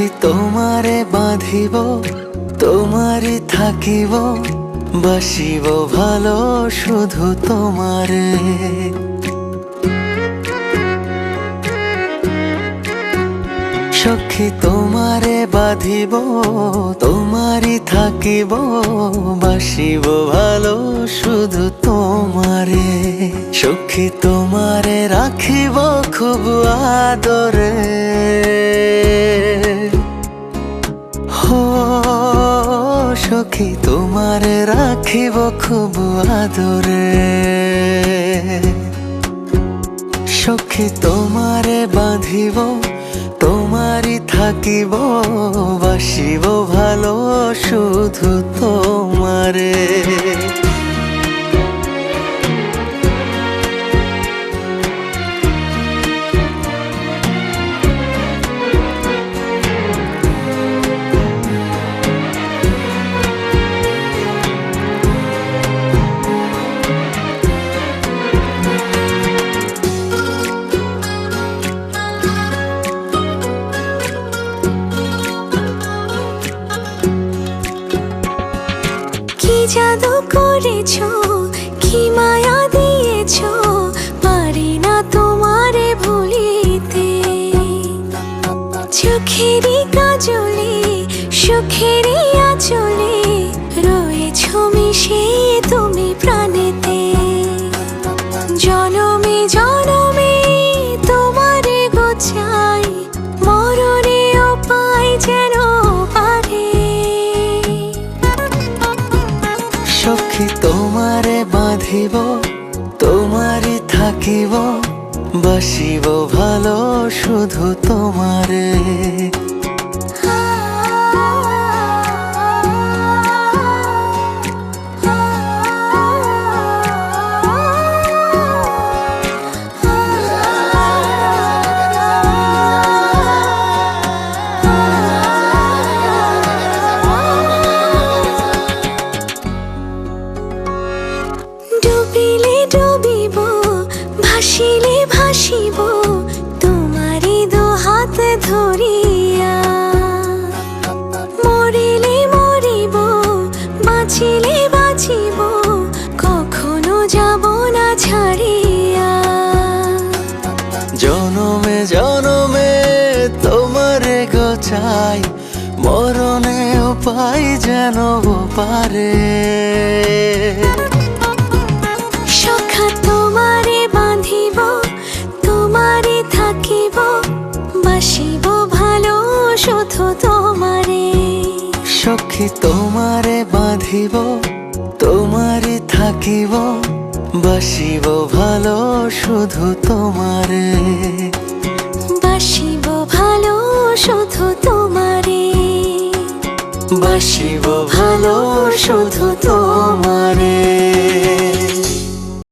সখী তোমারে বাঁধিব, তোমারই থাকিব, বাসিব ভালো শুধু তোমারে। সখী তোমারে বাঁধিব, তোমারই থাকিব, বাসিব ভালো শুধু তোমারে। সখী তোমারে রাখিব খুব আদরে, হো সখী তোমারে রাখিব খুব আদরে। সখী তোমারে বাঁধিব, তোমারই থাকিব, বাসিব ভালো শুধু তোমারে। জাদু করেছো, কি মায়া দিয়েছো, পারি না তোমারে ভুলিতে। চোখেরই কাজলে, সুখেরই আঁচলে, রয়েছো মিশে তুমি প্রাণেতে। জনমে জনমে তোমারে গোছাই, মরণেও পাই যেন পারে। সখী তোমারে বাঁধিব, তোমারই থাকিব, বাসিব ভালো শুধু তোমারে। ডুবিলে ডুবিব, ভাসিলে ভাসিব, তোমারই দুহাত ধরিয়া। মরিলে মরিব, বাঁচিলে বাঁচিব, কখনো যাব না ছাড়িয়া। জনমে জনমে তোমারে গোছাই, মরণেও পাই যেন পারে। সখা তোমারে বাঁধিব, তোমারে থাকিব, বাসিব ভালো শুধু তোমারে। সখী তোমারে বাঁধিব, তোমারই থাকিব, বাসিব ভালো শুধু তোমারে। বাসিব ভালো শুধু তোমারে, বাসিব ভালো শুধু তোমারে।